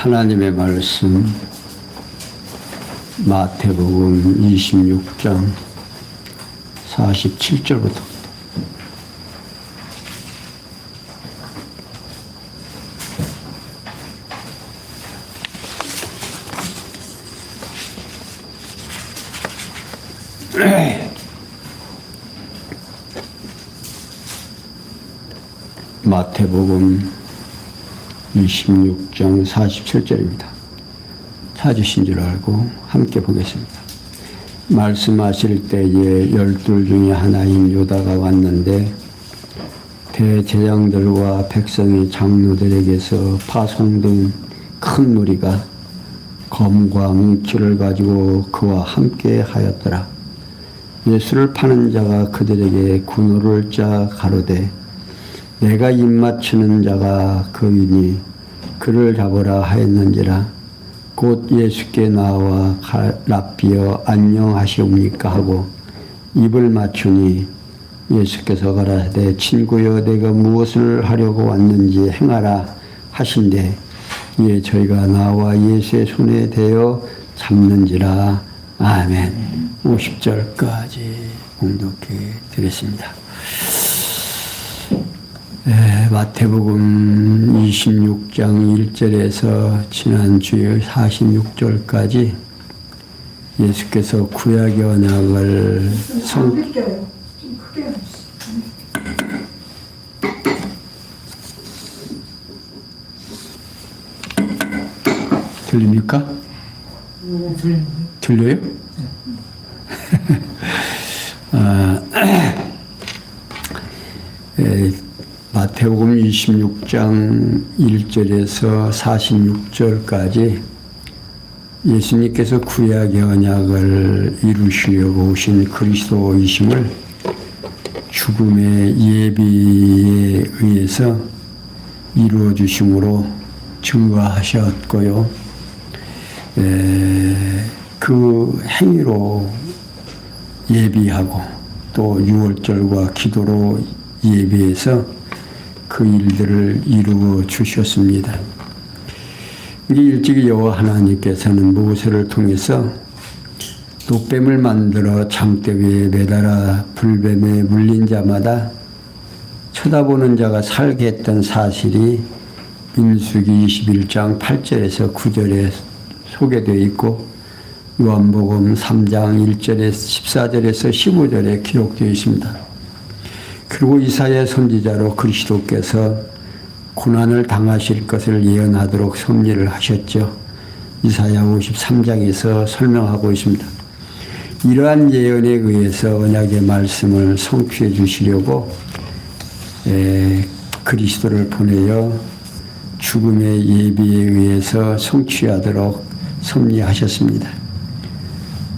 하나님의 말씀 마태복음 26장 47절부터 마태복음 26장 47절입니다. 찾으신 줄 알고 함께 보겠습니다. 말씀하실 때에 12 중에 하나인 유다가 왔는데 대제장들과 백성의 장로들에게서 파송된 큰 무리가 검과 뭉치를 가지고 그와 함께 하였더라. 예수를 파는 자가 그들에게 군호를 짜 가로되 내가 입맞추는 자가 그이니 그를 잡으라 하였는지라. 곧 예수께 나와 랍비여 안녕하시옵니까 하고 입을 맞추니 예수께서 가라사대 친구여 내가 무엇을 하려고 왔는지 행하라 하신대 이에 저희가 나와 예수의 손에 대어 잡는지라. 아멘. 50절까지 봉독해 드렸습니다. 마태복음 26장 1절에서 지난주에 46절까지 예수께서 구약의 언약을 들립니까? 들려요? 마태복음 26장 1절에서 46절까지 예수님께서 구약의 언약을 이루시려고 오신 그리스도이심을 죽음의 예비에 의해서 이루어 주심으로 증거하셨고요. 그 행위로 예비하고 또 유월절과 기도로 예비해서 그 일들을 이루어 주셨습니다. 일찍이 여호와 하나님께서는 모세를 통해서 노뱀을 만들어 장대 위에 매달아 불뱀에 물린 자마다 쳐다보는 자가 살게 했던 사실이 민수기 21장 8절에서 9절에 소개되어 있고 요한복음 3장 1절에서 14절에서 15절에 기록되어 있습니다. 그리고 이사야 선지자로 그리스도께서 고난을 당하실 것을 예언하도록 섭리를 하셨죠. 이사야 53장에서 설명하고 있습니다. 이러한 예언에 의해서 언약의 말씀을 성취해 주시려고 그리스도를 보내어 죽음의 예비에 의해서 성취하도록 섭리하셨습니다.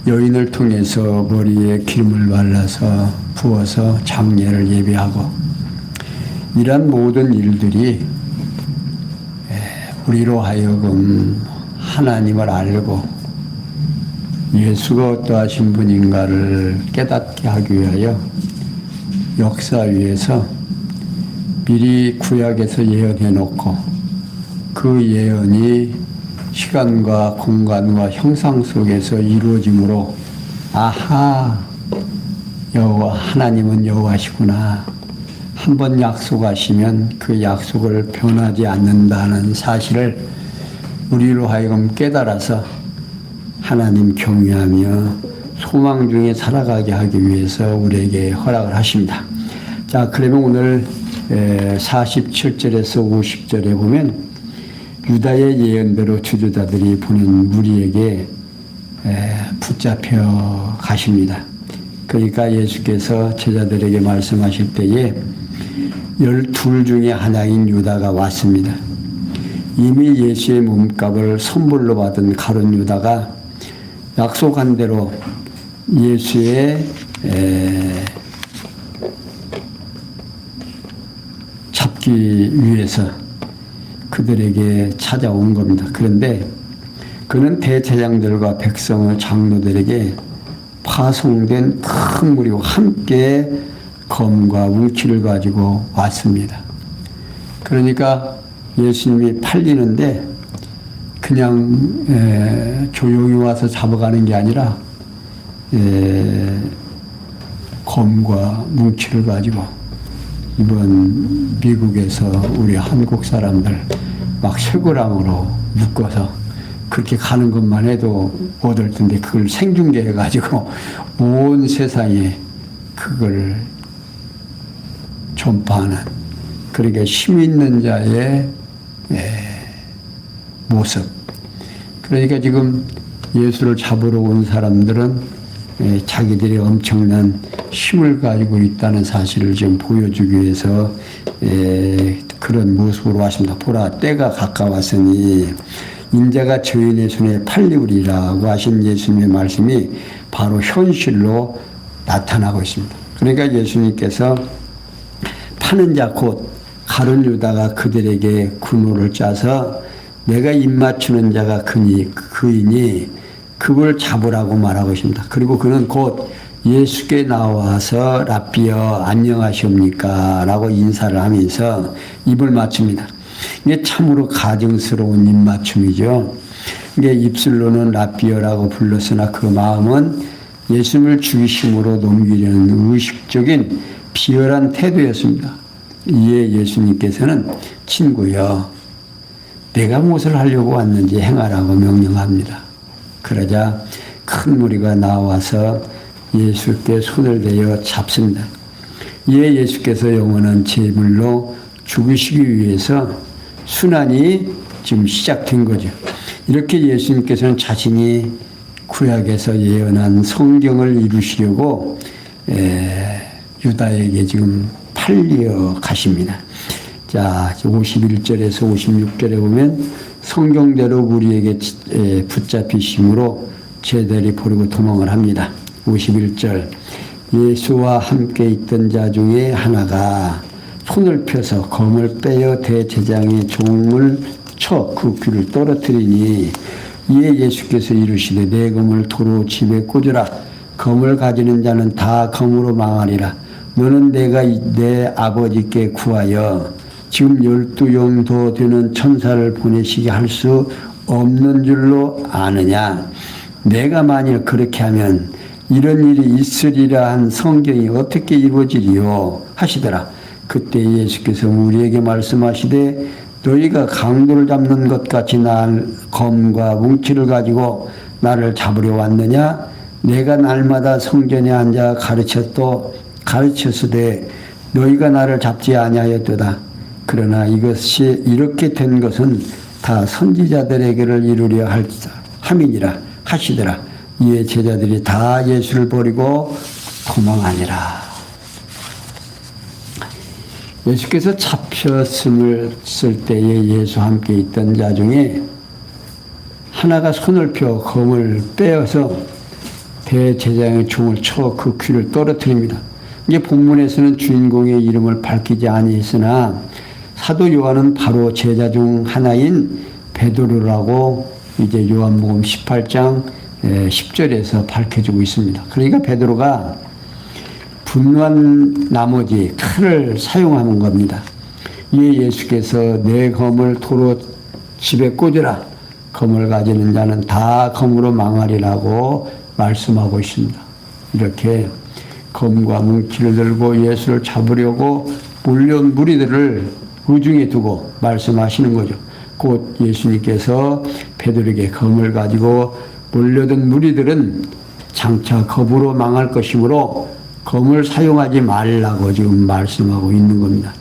여인을 통해서 머리에 기름을 발라서 부어서 장례를 예비하고 이러한 모든 일들이 우리로 하여금 하나님을 알고 예수가 어떠하신 분인가를 깨닫게 하기 위하여 역사 위에서 미리 구약에서 예언해 놓고 그 예언이 시간과 공간과 형상 속에서 이루어지므로 아하, 여호와 하나님은 여호와시구나. 한번 약속하시면 그 약속을 변하지 않는다는 사실을 우리로 하여금 깨달아서 하나님 경외하며 소망 중에 살아가게 하기 위해서 우리에게 허락을 하십니다. 자, 그러면 오늘 47절에서 50절에 보면 유다의 예언대로 주저자들이 보낸 무리에게 붙잡혀 가십니다. 그러니까 예수께서 제자들에게 말씀하실 때에 12 중에 하나인 유다가 왔습니다. 이미 예수의 몸값을 선불로 받은 가룟 유다가 약속한 대로 예수의 잡기 위해서 그들에게 찾아온 겁니다. 그런데 그는 대제장들과 백성의 장로들에게 파송된 큰 무리와 함께 검과 뭉치를 가지고 왔습니다. 그러니까 예수님이 팔리는데 그냥 조용히 와서 잡아가는 게 아니라 검과 뭉치를 가지고 이번 미국에서 우리 한국 사람들 막 쇠고랑으로 묶어서 그렇게 가는 것만 해도 얻을 텐데 그걸 생중계해 가지고 온 세상에 그걸 전파하는, 그러니까 힘 있는 자의 모습. 그러니까 지금 예수를 잡으러 온 사람들은 자기들이 엄청난 힘을 가지고 있다는 사실을 좀 보여주기 위해서 그런 모습으로 왔습니다. 보라, 때가 가까웠으니 인자가 저인의 손에 팔리우리라고 하신 예수님의 말씀이 바로 현실로 나타나고 있습니다. 그러니까 예수님께서 파는 자 곧 가룟 유다가 그들에게 군호를 짜서 내가 입 맞추는 자가 그이니 그걸 잡으라고 말하고 있습니다. 그리고 그는 곧 예수께 나와서 랍비여 안녕하시옵니까? 라고 인사를 하면서 입을 맞춥니다. 이게 참으로 가증스러운 입맞춤이죠. 이게 입술로는 랍비여라고 불렀으나 그 마음은 예수님을 중심으로 넘기려는 의식적인 비열한 태도였습니다. 이에 예수님께서는 친구여, 내가 무엇을 하려고 왔는지 행하라고 명령합니다. 그러자 큰 무리가 나와서 예수께 손을 대어 잡습니다. 이에 예수께서 영원한 제물로 죽으시기 위해서 순환이 지금 시작된 거죠. 이렇게 예수님께서는 자신이 구약에서 예언한 성경을 이루시려고 유다에게 지금 팔려 가십니다. 자, 51절에서 56절에 보면 성경대로 우리에게 붙잡히심으로 제자들이 버리고 도망을 합니다. 51절, 예수와 함께 있던 자 중에 하나가 손을 펴서 검을 빼어 대제장의 종을 쳐 그 귀를 떨어뜨리니 이에 예수께서 이르시되 내 검을 도로 집에 꽂으라. 검을 가지는 자는 다 검으로 망하리라. 너는 내가 내 아버지께 구하여 지금 12영도 되는 천사를 보내시게 할 수 없는 줄로 아느냐. 내가 만일 그렇게 하면 이런 일이 있으리라 한 성경이 어떻게 이루어지리요 하시더라. 그때 예수께서 우리에게 말씀하시되 너희가 강도를 잡는 것 같이 날 검과 뭉치를 가지고 나를 잡으려 왔느냐. 내가 날마다 성전에 앉아 가르쳤으되 너희가 나를 잡지 아니하였도다. 그러나 이것이 이렇게 된 것은 다 선지자들에게를 이루려 함이니라 하시더라. 이에 제자들이 다 예수를 버리고 도망하니라. 예수께서 잡혔을 때에 예수와 함께 있던 자 중에 하나가 손을 펴 검을 빼어서 대제장의 종을 쳐 그 귀를 떨어뜨립니다. 이게 본문에서는 주인공의 이름을 밝히지 아니했으나 사도 요한은 바로 제자 중 하나인 베드로라고 이제 요한복음 18장 10절에서 밝혀주고 있습니다. 그러니까 베드로가 분노한 나머지 칼을 사용하는 겁니다. 이에 예수께서 내 검을 도로 집에 꽂으라. 검을 가지는 자는 다 검으로 망하리라고 말씀하고 있습니다. 이렇게 검과 뭉치를 들고 예수를 잡으려고 몰려온 무리들을 의중에 두고 말씀하시는 거죠. 곧 예수님께서 베드로에게 검을 가지고 몰려든 무리들은 장차 검으로 망할 것이므로 검을 사용하지 말라고 지금 말씀하고 있는 겁니다.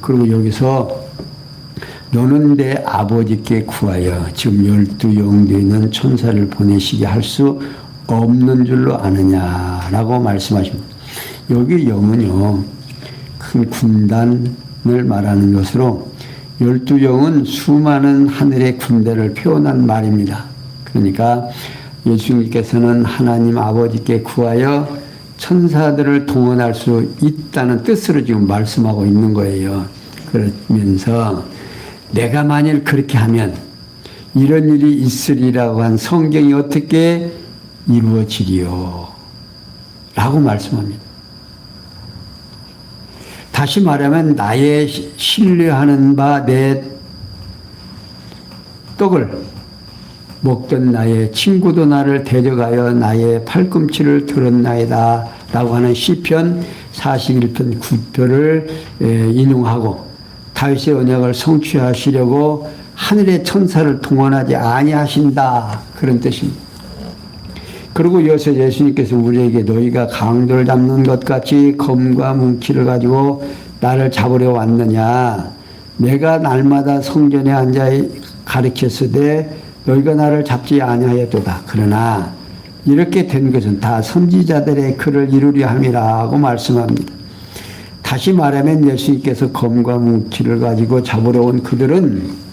그리고 여기서 너는 내 아버지께 구하여 지금 12영 되는 천사를 보내시게 할 수 없는 줄로 아느냐라고 말씀하십니다. 여기 영은요, 큰 군단을 말하는 것으로 12영은 수많은 하늘의 군대를 표현한 말입니다. 그러니까 예수님께서는 하나님 아버지께 구하여 천사들을 동원할 수 있다는 뜻으로 지금 말씀하고 있는 거예요. 그러면서 내가 만일 그렇게 하면 이런 일이 있으리라고 한 성경이 어떻게 이루어지리요? 라고 말씀합니다. 다시 말하면 나의 신뢰하는 바 내 떡을 먹던 나의 친구도 나를 대적하여 나의 팔꿈치를 들었나이다 라고 하는 시편 41편 9표를 인용하고 다윗의 언약을 성취하시려고 하늘의 천사를 동원하지 아니하신다 그런 뜻입니다. 그리고 이어서 예수님께서 우리에게 너희가 강도를 잡는 것 같이 검과 뭉치를 가지고 나를 잡으려 왔느냐 내가 날마다 성전에 앉아 가르쳤으되 너희가 나를 잡지 아니하였도다. 그러나 이렇게 된 것은 다 선지자들의 글을 이루려 함이라고 말씀합니다. 다시 말하면 예수님께서 검과 뭉치를 가지고 잡으러 온 그들은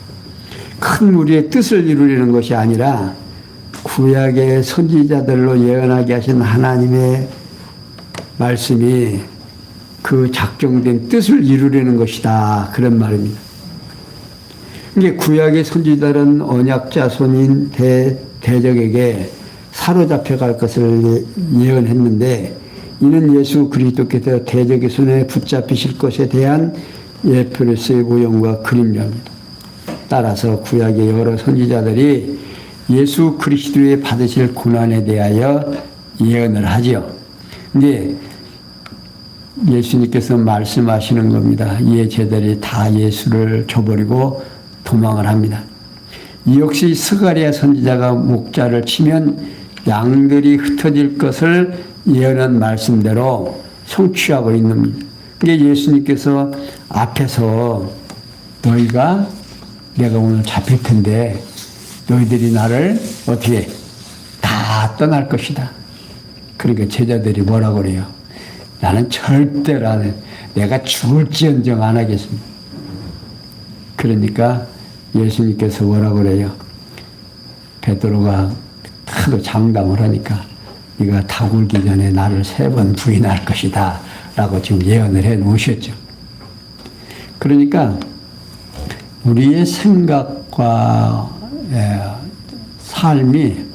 큰 무리의 뜻을 이루려는 것이 아니라 구약의 선지자들로 예언하게 하신 하나님의 말씀이 그 작정된 뜻을 이루려는 것이다. 그런 말입니다. 이게 구약의 선지자들은 언약 자손인 대적에게 사로잡혀 갈 것을 예언했는데 이는 예수 그리스도께서 대적의 손에 붙잡히실 것에 대한 예표로서의 모형과 그림자입니다. 따라서 구약의 여러 선지자들이 예수 그리스도의 받으실 고난에 대하여 예언을 하지요. 근데 예수님께서 말씀하시는 겁니다. 이에 제자들이 다 예수를 저버리고 도망을 합니다. 이 역시 스가랴 선지자가 목자를 치면 양들이 흩어질 것을 예언한 말씀대로 성취하고 있는 겁니다. 그게 예수님께서 앞에서 너희가 내가 오늘 잡힐 텐데 너희들이 나를 어떻게 다 떠날 것이다. 그러니까 제자들이 뭐라고 그래요? 나는 절대로 안 해. 내가 죽을지언정 안 하겠습니다. 그러니까 예수님께서 뭐라고 그래요? 베드로가 하도 장담을 하니까 네가 다 굴기 전에 나를 3번 부인할 것이다 라고 지금 예언을 해 놓으셨죠. 그러니까 우리의 생각과 삶이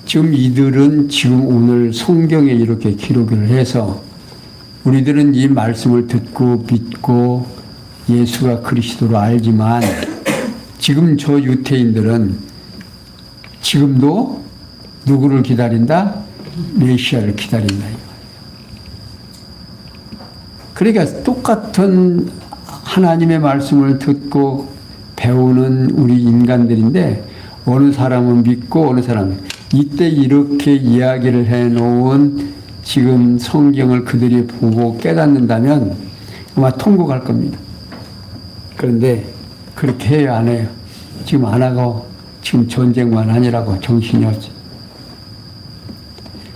지금 이들은 지금 오늘 성경에 이렇게 기록을 해서 우리들은 이 말씀을 듣고 믿고 예수가 그리스도로 알지만 지금 저 유태인들은 지금도 누구를 기다린다? 메시아를 기다린다. 그러니까 똑같은 하나님의 말씀을 듣고 배우는 우리 인간들인데 어느 사람은 믿고 어느 사람은 이때 이렇게 이야기를 해놓은 지금 성경을 그들이 보고 깨닫는다면 아마 통곡할 겁니다. 그런데 그렇게 해야 안 해요. 지금 안 하고 지금 전쟁만 하느라고 정신이 없지.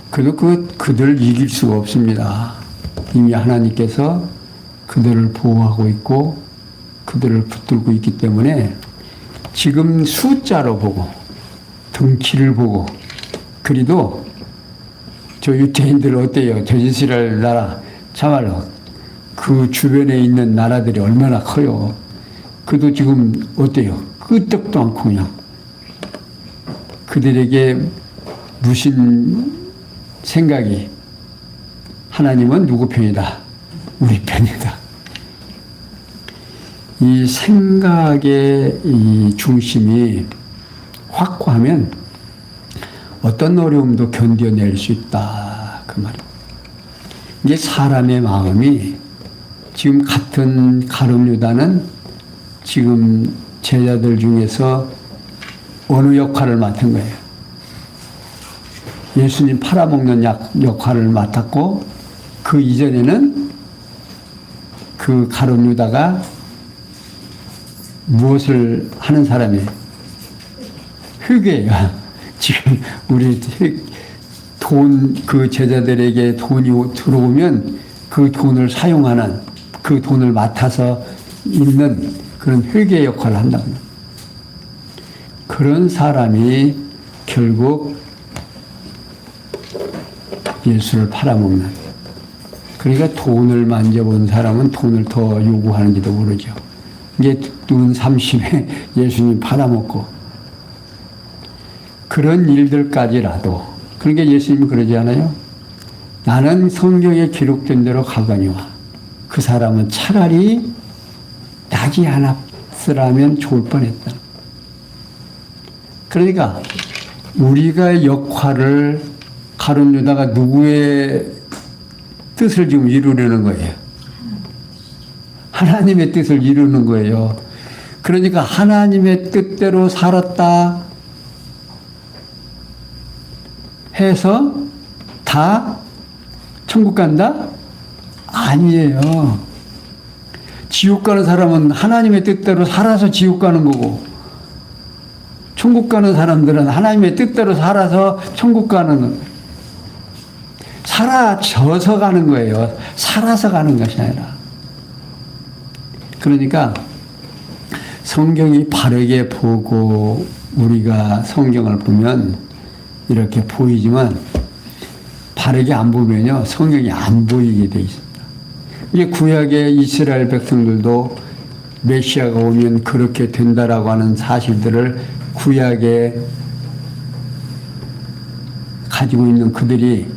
그래도 그들을 이길 수가 없습니다. 이미 하나님께서 그들을 보호하고 있고 그들을 붙들고 있기 때문에 지금 숫자로 보고 등치를 보고 그래도 저 유태인들 어때요? 저 이스라엘 나라 참말로 그 주변에 있는 나라들이 얼마나 커요. 그도 지금 어때요? 끄떡도 않고 그냥 그들에게 무슨 생각이 하나님은 누구 편이다? 우리 편이다. 이 생각의 이 중심이 확고하면 어떤 어려움도 견뎌낼 수 있다. 그 말이에요. 이게 사람의 마음이 지금 같은 가룟 유다는 지금 제자들 중에서 어느 역할을 맡은 거예요? 예수님 팔아먹는 역할을 맡았고 그 이전에는 그 가룟 유다가 무엇을 하는 사람이에요? 회계예요. 지금 우리 그 제자들에게 돈이 들어오면 그 돈을 사용하는 그 돈을 맡아서 있는 그런 회계 역할을 한다고 합니다. 그런 사람이 결국 예수를 팔아먹는. 그러니까 돈을 만져본 사람은 돈을 더 요구하는지도 모르죠. 이게 눈 30에 예수님 팔아먹고 그런 일들까지라도 그러니까 예수님이 그러지 않아요? 나는 성경에 기록된 대로 가거니와 그 사람은 차라리 나지 않았으라면 좋을 뻔했다. 그러니까 우리가 역할을 가룟 유다가 누구의 뜻을 지금 이루려는 거예요? 하나님의 뜻을 이루는 거예요. 그러니까 하나님의 뜻대로 살았다 해서 다 천국 간다? 아니에요. 지옥 가는 사람은 하나님의 뜻대로 살아서 지옥 가는 거고, 천국 가는 사람들은 하나님의 뜻대로 살아서 천국 가는 거예요. 사라져서 가는 거예요. 살아서 가는 것이 아니라. 그러니까 성경이 바르게 보고 우리가 성경을 보면 이렇게 보이지만 바르게 안 보면요, 성경이 안 보이게 돼 있습니다. 이게 구약의 이스라엘 백성들도 메시아가 오면 그렇게 된다라고 하는 사실들을 구약에 가지고 있는 그들이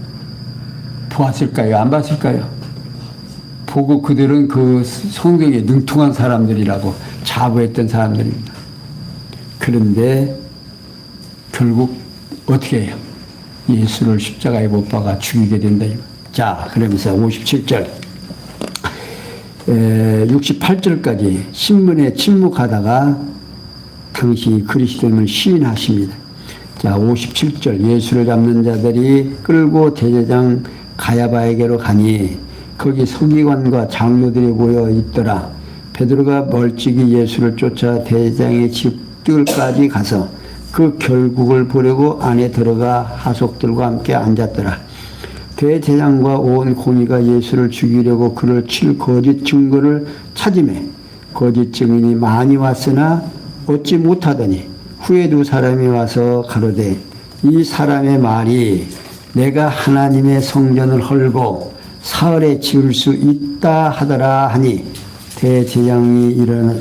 보았을까요? 안 봤을까요? 보고 그들은 그 성경에 능통한 사람들이라고 자부했던 사람들입니다. 그런데 결국 어떻게 해요? 예수를 십자가에 못 박아 죽이게 된다. 자, 그러면서 57절, 68절까지 신문에 침묵하다가 당신이 그리스도임을 시인하십니다. 자, 57절, 예수를 잡는 자들이 끌고 대제장 가야바에게로 가니 거기 서기관과 장로들이 모여 있더라. 베드로가 멀찍이 예수를 쫓아 대제장의 집들까지 가서 그 결국을 보려고 안에 들어가 하속들과 함께 앉았더라. 대제장과 온 공의가 예수를 죽이려고 그를 칠 거짓 증거를 찾으매 거짓 증인이 많이 왔으나 얻지 못하더니 후에 두 사람이 와서 가로되 이 사람의 말이 내가 하나님의 성전을 헐고 사흘에 지을 수 있다 하더라 하니 대제장이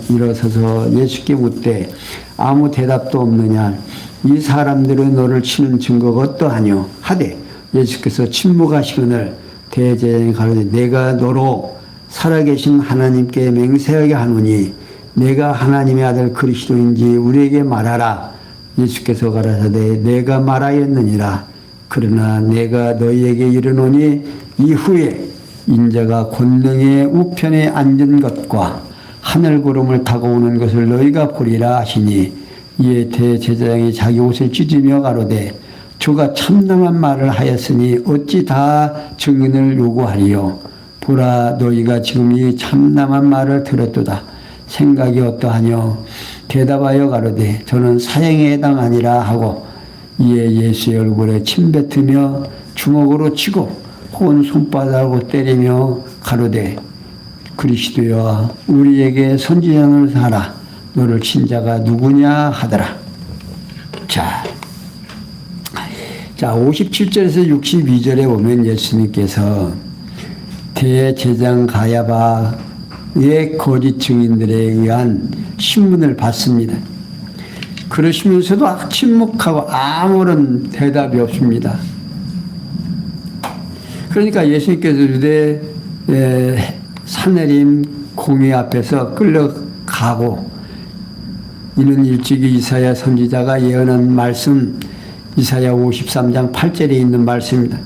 일어서서 예수께 묻되 아무 대답도 없느냐 이 사람들은 너를 치는 증거가 어떠하뇨 하되 예수께서 침묵하시거늘 대제장이 가로되 내가 너로 살아계신 하나님께 맹세하게 하노니 내가 하나님의 아들 그리스도인지 우리에게 말하라. 예수께서 가라사대 내가 말하였느니라. 그러나 내가 너희에게 이르노니 이후에 인자가 권능의 우편에 앉은 것과 하늘구름을 타고 오는 것을 너희가 보리라 하시니 이에 대제사장이 자기 옷을 찢으며 가로되 저가 참담한 말을 하였으니 어찌 다 증인을 요구하리요. 보라 너희가 지금 이 참담한 말을 들었도다. 생각이 어떠하뇨. 대답하여 가로되 저는 사형에 해당하니라 하고 이에 예수의 얼굴에 침 뱉으며 주먹으로 치고 온 손바닥으로 때리며 가로되 그리스도여 우리에게 선지자를 하라. 너를 친 자가 누구냐 하더라. 자 57절에서 62절에 보면 예수님께서 대제장 가야바의 거짓 증인들에 의한 신문을 받습니다. 그러시면서도 침묵하고 아무런 대답이 없습니다. 그러니까 예수님께서 유대 산헤림 공의 앞에서 끌려가고 이는 일찍이 이사야 선지자가 예언한 말씀 이사야 53장 8절에 있는 말씀입니다.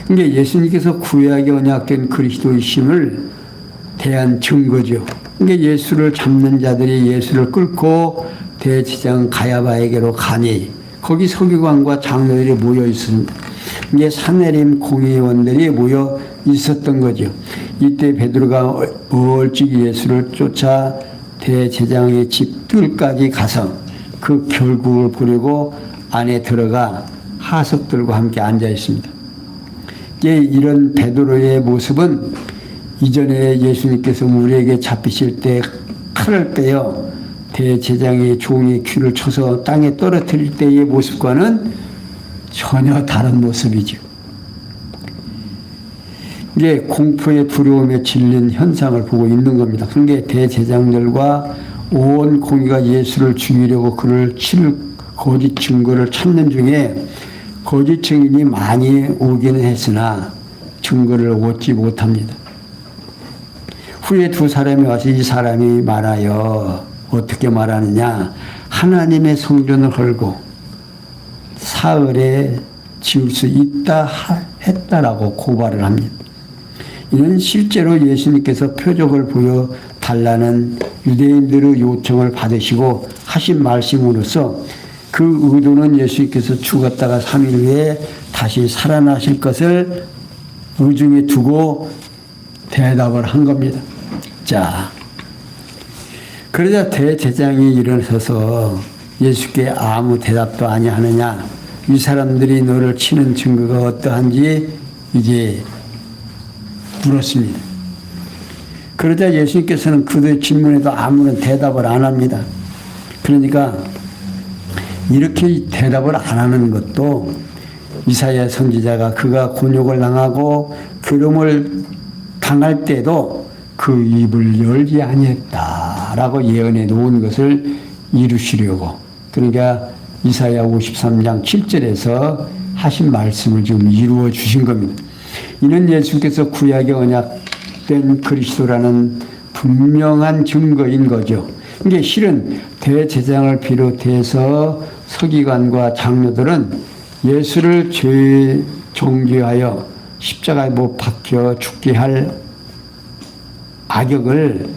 그러니까 예수님께서 구약에 언약된 그리스도이심을 대한 증거죠. 그러니까 예수를 잡는 자들이 예수를 끌고 대제장 가야바에게로 가니 거기 서기관과 장로들이 모여 있습니다. 이게 산헤림 공의원들이 모여 있었던 거죠. 이때 베드로가 멀찍이 예수를 쫓아 대제장의 집들까지 가서 그 결국을 보려고 안에 들어가 하석들과 함께 앉아 있습니다. 이런 베드로의 모습은 이전에 예수님께서 우리에게 잡히실 때 칼을 빼어 대제장의 종의 귀를 쳐서 땅에 떨어뜨릴 때의 모습과는 전혀 다른 모습이죠. 이게 공포의 두려움에 질린 현상을 보고 있는 겁니다. 그게 대제장들과 온 공의가 예수를 죽이려고 그를 칠 거짓 증거를 찾는 중에 거짓 증인이 많이 오기는 했으나 증거를 얻지 못합니다. 후에 두 사람이 와서 이 사람이 말하여 어떻게 말하느냐 하나님의 성전을 헐고 사흘에 지을 수 있다 했다라고 고발을 합니다. 이는 실제로 예수님께서 표적을 보여달라는 유대인들의 요청을 받으시고 하신 말씀으로써 그 의도는 예수님께서 죽었다가 3일 후에 다시 살아나실 것을 의중에 두고 대답을 한 겁니다. 자, 그러자 대제사장이 일어서서 예수께 아무 대답도 아니하느냐, 이 사람들이 너를 치는 증거가 어떠한지 이제 물었습니다. 그러자 예수님께서는 그들의 질문에도 아무런 대답을 안 합니다. 그러니까 이렇게 대답을 안 하는 것도 이사야 선지자가 그가 곤욕을 당하고 괴로움을 당할 때도 그 입을 열지 아니했다라고 예언해 놓은 것을 이루시려고, 그러니까 이사야 53장 7절에서 하신 말씀을 지금 이루어 주신 겁니다. 이는 예수께서 구약의 언약된 그리스도라는 분명한 증거인 거죠. 이게 실은 대제사장을 비롯해서 서기관과 장로들은 예수를 죄 정죄하여 십자가에 못 박혀 죽게 할 악역을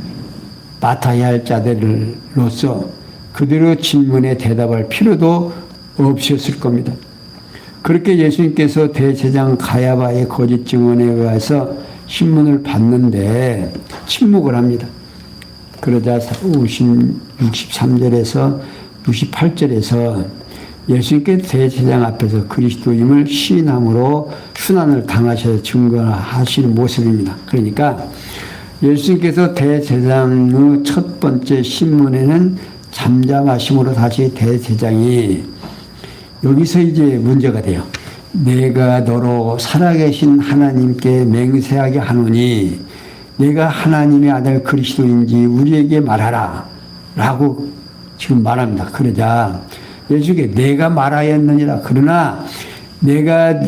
맡아야 할 자들로서 그들의 질문에 대답할 필요도 없었을 겁니다. 그렇게 예수님께서 대제사장 가야바의 거짓 증언에 의해서 신문을 받는데 침묵을 합니다. 그러자 63절에서 68절에서 예수님께 대제사장 앞에서 그리스도임을 시인함으로 순환을 당하셔서 증거하시는 모습입니다. 그러니까 예수님께서 대제사장의 첫 번째 신문에는 잠잠하심으로 다시 대제사장이 여기서 이제 문제가 돼요. 내가 너로 살아계신 하나님께 맹세하게 하노니 내가 하나님의 아들 그리스도인지 우리에게 말하라 라고 지금 말합니다. 그러자 예수께 내가 말하였느니라. 그러나 내가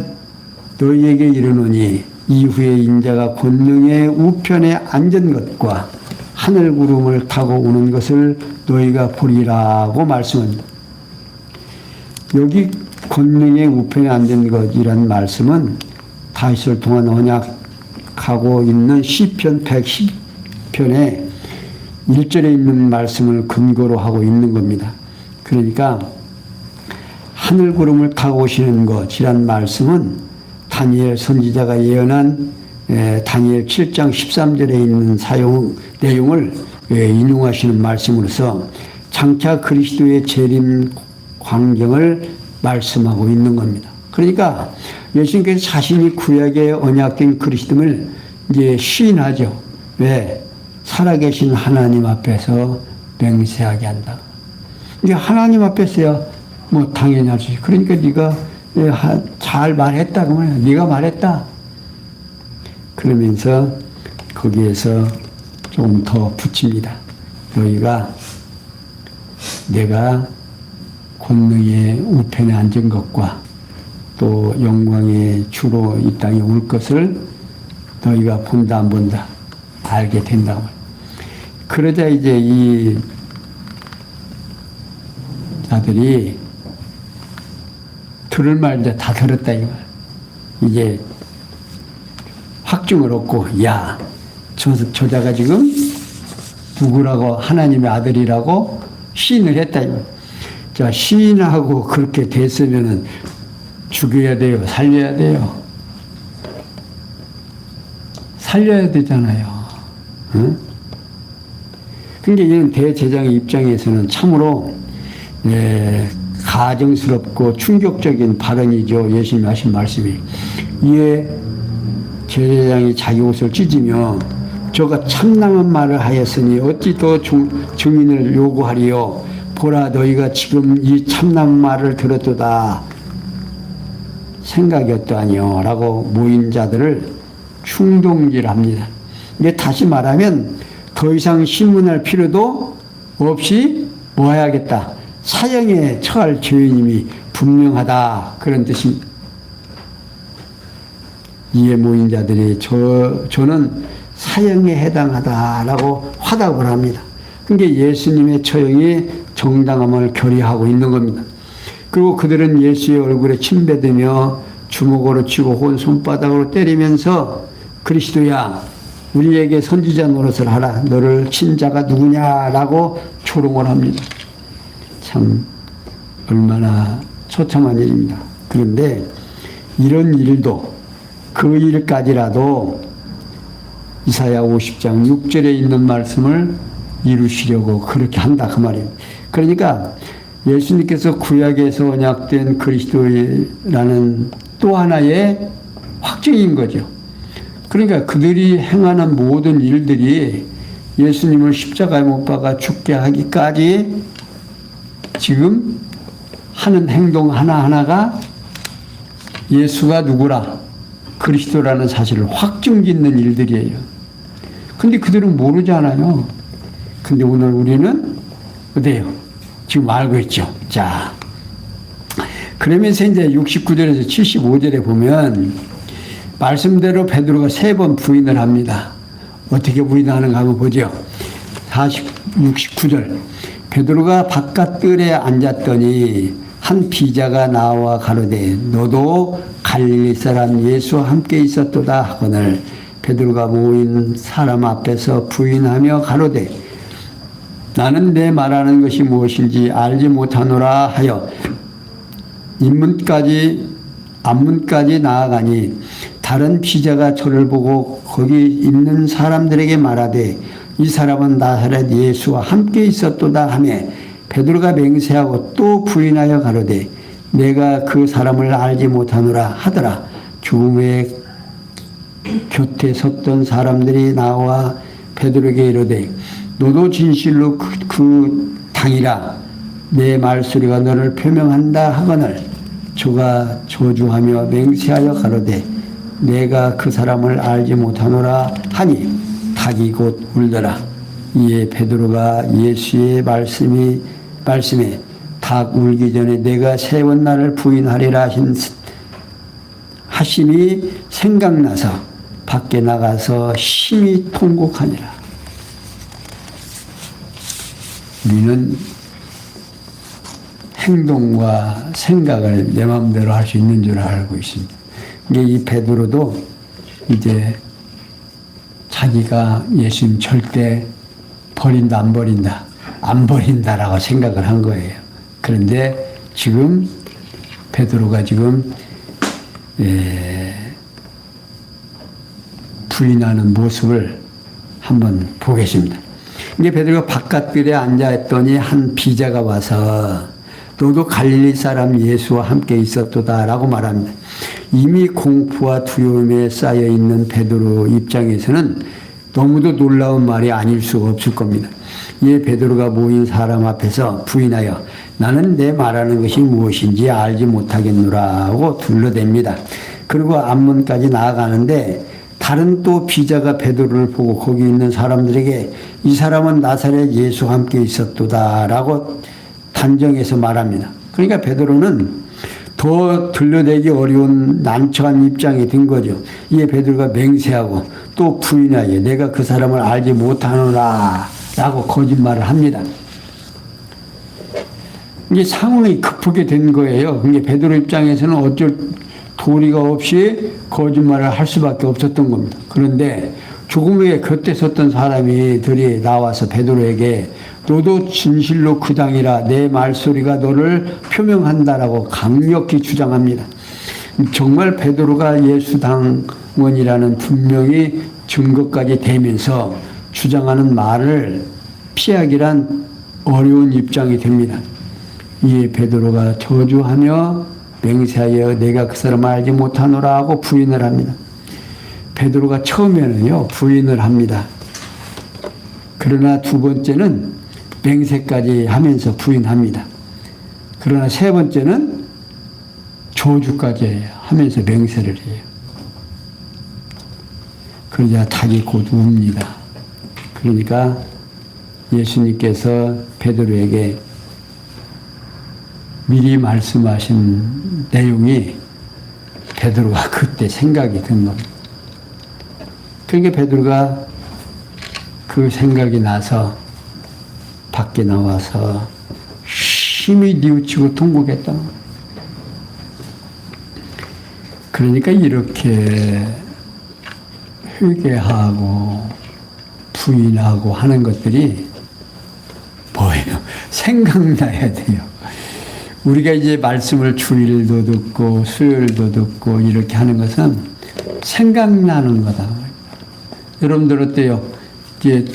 너희에게 이르노니 이후에 인자가 권능의 우편에 앉은 것과 하늘 구름을 타고 오는 것을 너희가 보리라고 말씀합니다. 여기 권능의 우편에 앉은 것이라는 말씀은 다윗을 통한 언약하고 있는 시편 110편에 1절에 있는 말씀을 근거로 하고 있는 겁니다. 그러니까 하늘 구름을 타고 오시는 것이란 말씀은 다니엘 선지자가 예언한 다니엘 7장 13절에 있는 내용을 인용하시는 말씀으로서 장차 그리스도의 재림 광경을 말씀하고 있는 겁니다. 그러니까 예수님께서 자신이 구약의 언약된 그리스도를 이제 시인하죠. 왜? 살아계신 하나님 앞에서 맹세하게 한다. 이게 하나님 앞에서야 뭐 당연히 할 수 있지. 그러니까 네가 잘 말했다 그 말이야. 네가 말했다. 그러면서 거기에서 좀 더 붙입니다. 너희가 내가 권능의 우편에 앉은 것과 또 영광의 주로 이 땅에 올 것을 너희가 본다 안 본다 알게 된다고. 그러자 이제 이 자들이 들을 말 이제 다 들었다 이거. 이제 확증을 얻고 야 저자가 지금 누구라고 하나님의 아들이라고 시인을 했다 이거. 자, 시인하고 그렇게 됐으면은 죽여야 돼요? 살려야 돼요? 살려야 되잖아요. 응? 근데 이런 대제사장의 입장에서는 참으로 가증스럽고 충격적인 발언이죠. 예수님이 하신 말씀이. 이에 제사장이 자기 옷을 찢으며 저가 참남한 말을 하였으니 어찌 또 증인을 요구하리요. 보라 너희가 지금 이 참남 말을 들었도다. 생각이 어떠하니요? 라고 모인 자들을 충동질합니다. 이게 다시 말하면 더 이상 신문할 필요도 없이 뭐 해야겠다. 사형에 처할 죄인임이 분명하다. 그런 뜻입니다. 이에 모인 자들이 저는 사형에 해당하다라고 화답을 합니다. 그게 예수님의 처형이 정당함을 결의하고 있는 겁니다. 그리고 그들은 예수의 얼굴에 침뱉으며 주먹으로 치고 혼 손바닥으로 때리면서 그리스도야 우리에게 선지자 노릇을 하라. 너를 친 자가 누구냐라고 조롱을 합니다. 참 얼마나 처참한 일입니다. 그런데 이런 일도 그 일까지라도 이사야 50장 6절에 있는 말씀을 이루시려고 그렇게 한다 그 말이에요. 그러니까 예수님께서 구약에서 언약된 그리스도라는 또 하나의 확증인 거죠. 그러니까 그들이 행하는 모든 일들이 예수님을 십자가에 못 박아 죽게 하기까지 지금 하는 행동 하나하나가 예수가 누구라 그리스도라는 사실을 확증짓는 일들이에요. 근데 그들은 모르잖아요. 근데 오늘 우리는 어때요? 지금 알고 있죠. 자, 그러면서 이제 69절에서 75절에 보면 말씀대로 베드로가 3번 부인을 합니다. 어떻게 부인하는가 한번 보죠. 69절. 베드로가 바깥뜰에 앉았더니 한 비자가 나와 가로되 너도 갈릴리 사람 예수와 함께 있었도다 하거늘 베드로가 모인 사람 앞에서 부인하며 가로되 나는 내 말하는 것이 무엇인지 알지 못하노라 하여 앞문까지 나아가니 다른 비자가 저를 보고 거기 있는 사람들에게 말하되 이 사람은 나사렛 예수와 함께 있었도다 하며 베드로가 맹세하고 또 부인하여 가로되 내가 그 사람을 알지 못하노라 하더라. 죽음의 곁에 섰던 사람들이 나와 베드로에게 이르되 너도 진실로 그 당이라 내 말소리가 너를 표명한다 하거늘 저가 저주하며 맹세하여 가로되 내가 그 사람을 알지 못하노라 하니 닭이 곧 울더라. 이에 베드로가 예수의 말씀에 닭 울기 전에 내가 3번 나를 부인하리라 하심이 생각나서 밖에 나가서 심히 통곡하니라. 우리는 행동과 생각을 내 마음대로 할 수 있는 줄 알고 있습니다. 이 베드로도 이제 자기가 예수님 절대 버린다, 안 버린다라고 생각을 한 거예요. 그런데 지금 베드로가 지금 부인하는 모습을 한번 보겠습니다. 이게 베드로가 바깥길에 앉아있더니 한 비자가 와서 너도 갈릴리 사람 예수와 함께 있었도다라고 말합니다. 이미 공포와 두려움에 쌓여있는 베드로 입장에서는 너무도 놀라운 말이 아닐 수가 없을 겁니다. 이에 베드로가 모인 사람 앞에서 부인하여 나는 내 말하는 것이 무엇인지 알지 못하겠노라 하고 둘러댑니다. 그리고 앞문까지 나아가는데 다른 또 비자가 베드로를 보고 거기 있는 사람들에게 이 사람은 나사렛 예수와 함께 있었도다라고 단정해서 말합니다. 그러니까 베드로는 더 들려내기 어려운 난처한 입장이 된 거죠. 이에 베드로가 맹세하고 또 부인하여 내가 그 사람을 알지 못하노라 라고 거짓말을 합니다. 이게 상황이 급하게 된 거예요. 그러니까 베드로 입장에서는 어쩔 도리가 없이 거짓말을 할 수밖에 없었던 겁니다. 그런데 조금 후에 곁에 섰던 사람들이 나와서 베드로에게 너도 진실로 그 당이라 내 말소리가 너를 표명한다라고 강력히 주장합니다. 정말 베드로가 예수 당원이라는 분명히 증거까지 대면서 주장하는 말을 피하기란 어려운 입장이 됩니다. 이에 베드로가 저주하며 맹세하여 내가 그 사람을 알지 못하노라 하고 부인을 합니다. 베드로가 처음에는요 부인을 합니다. 그러나 두 번째는 맹세까지 하면서 부인합니다. 그러나 세 번째는 저주까지 하면서 맹세를 해요. 그러자 닭이 곧 웁니다. 그러니까 예수님께서 베드로에게 미리 말씀하신 내용이 베드로가 그때 생각이 든 겁니다. 그러니까 베드로가 그 생각이 나서 밖에 나와서 심히 뉘우치고 통곡했다. 그러니까 이렇게 회개하고 부인하고 하는 것들이 뭐예요? 생각나야 돼요. 우리가 이제 말씀을 주일도 듣고 수요일도 듣고 이렇게 하는 것은 생각나는 거다. 여러분들 어때요? 이제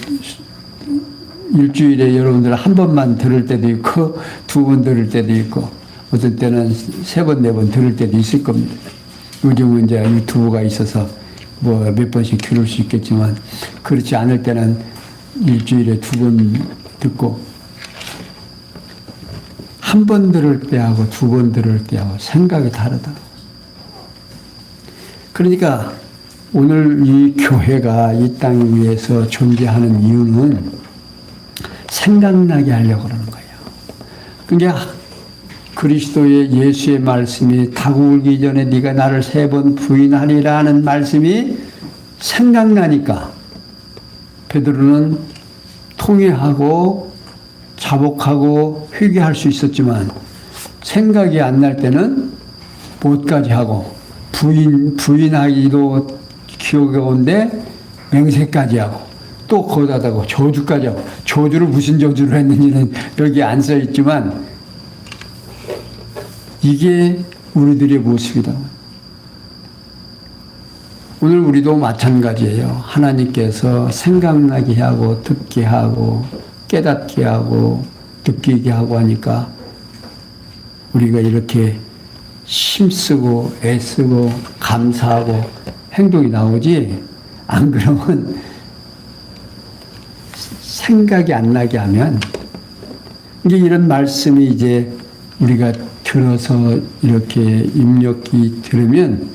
일주일에 여러분들 한 번만 들을 때도 있고 두 번 들을 때도 있고 어떤 때는 세 번, 네 번 들을 때도 있을 겁니다. 요즘은 이제 유튜브가 있어서 뭐 몇 번씩 들을 수 있겠지만 그렇지 않을 때는 일주일에 두 번 듣고 한 번 들을 때하고 두 번 들을 때하고 생각이 다르다. 그러니까 오늘 이 교회가 이 땅 위에서 존재하는 이유는 생각나게 하려고 그러는 거예요. 그러니까 그리스도의 예수의 말씀이 닭 울기 전에 네가 나를 세 번 부인하리라는 말씀이 생각나니까 베드로는 통회하고 자복하고 회개할 수 있었지만 생각이 안 날 때는 못까지 하고 부인하기도 기억이 오는데 맹세까지 하고 또 거다다고 저주까지 하고 저주를 무슨 저주를 했는지는 여기 안 써 있지만 이게 우리들의 모습이다. 오늘 우리도 마찬가지예요. 하나님께서 생각나게 하고 듣게 하고 깨닫게 하고 느끼게 하고 하니까 우리가 이렇게 힘쓰고 애쓰고 감사하고 행동이 나오지 안 그러면 생각이 안 나게 하면 이제 이런 말씀이 이제 우리가 들어서 이렇게 입력이 들으면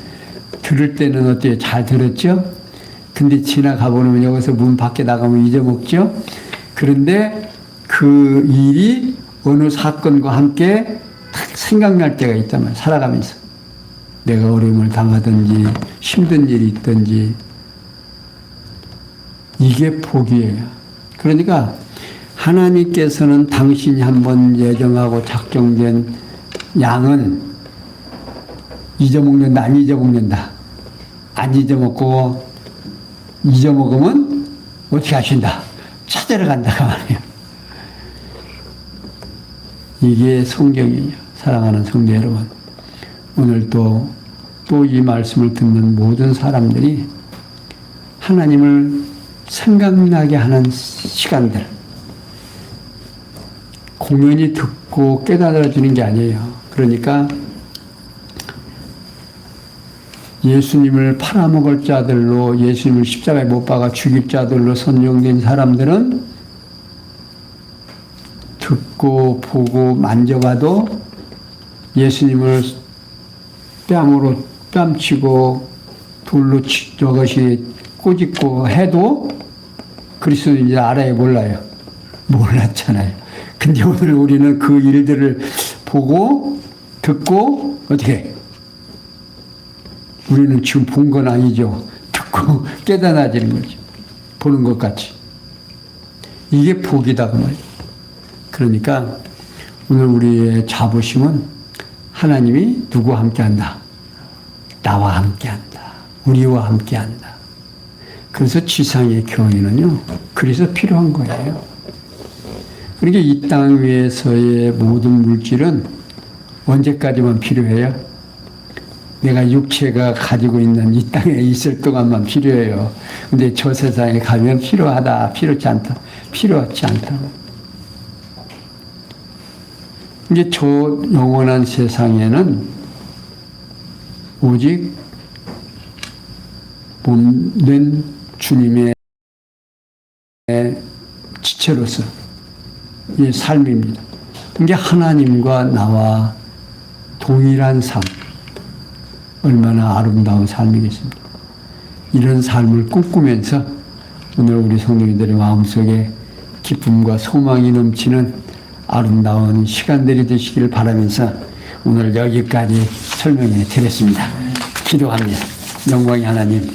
들을 때는 어때요? 잘 들었죠? 근데 지나가 보면 여기서 문 밖에 나가면 잊어먹죠? 그런데 그 일이 어느 사건과 함께 딱 생각날 때가 있단 말이에요. 살아가면서. 내가 어려움을 당하든지 힘든 일이 있든지 이게 복이에요. 그러니까 하나님께서는 당신이 한번 예정하고 작정된 양은 잊어먹는다, 안 잊어먹는다. 안 잊어먹고 잊어먹으면 어떻게 하신다? 찾으러 간다고 말이에요. 이게 성경이에요. 사랑하는 성도 여러분. 오늘 또 이 말씀을 듣는 모든 사람들이 하나님을 생각나게 하는 시간들, 공연히 듣고 깨달아 주는 게 아니에요. 그러니까 예수님을 팔아먹을 자들로, 예수님을 십자가에 못 박아 죽일 자들로 선정된 사람들은 듣고 보고 만져봐도 예수님을 뺨으로 뺨치고 돌로 저것이 꼬집고 해도 그리스도인지 알아요, 몰라요? 몰랐잖아요. 근데 오늘 우리는 그 일들을 보고 듣고 어떻게 우리는 지금 본 건 아니죠. 듣고 깨달아지는 거죠. 보는 것 같이. 이게 복이다 그 말이에요. 그러니까 오늘 우리의 자부심은 하나님이 누구와 함께한다? 나와 함께한다. 우리와 함께한다. 그래서 지상의 교회는요. 그래서 필요한 거예요. 그러니까 이 땅 위에서의 모든 물질은 언제까지만 필요해요? 내가 육체가 가지고 있는 이 땅에 있을 동안만 필요해요. 근데 저 세상에 가면 필요하다, 필요치 않다, 필요하지 않다. 이제 저 영원한 세상에는 오직 몸된 주님의 지체로서 이 삶입니다. 이게 하나님과 나와 동일한 삶. 얼마나 아름다운 삶이겠습니까? 이런 삶을 꿈꾸면서 오늘 우리 성도님들의 마음속에 기쁨과 소망이 넘치는 아름다운 시간들이 되시기를 바라면서 오늘 여기까지 설명해 드렸습니다. 기도합니다. 영광의 하나님,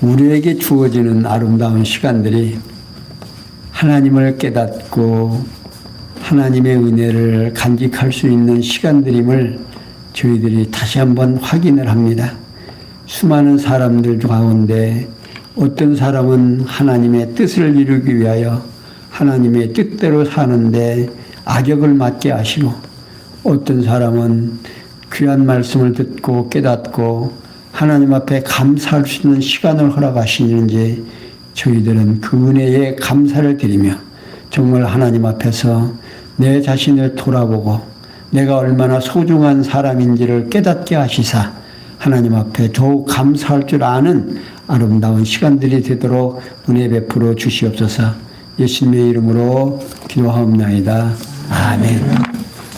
우리에게 주어지는 아름다운 시간들이 하나님을 깨닫고 하나님의 은혜를 간직할 수 있는 시간들임을 저희들이 다시 한번 확인을 합니다. 수많은 사람들 가운데 어떤 사람은 하나님의 뜻을 이루기 위하여 하나님의 뜻대로 사는데 악역을 맡게 하시고, 어떤 사람은 귀한 말씀을 듣고 깨닫고 하나님 앞에 감사할 수 있는 시간을 허락하시는지 저희들은 그 은혜에 감사를 드리며 정말 하나님 앞에서 내 자신을 돌아보고 내가 얼마나 소중한 사람인지를 깨닫게 하시사 하나님 앞에 더욱 감사할 줄 아는 아름다운 시간들이 되도록 은혜 베풀어 주시옵소서. 예수님의 이름으로 기도하옵나이다. 아멘.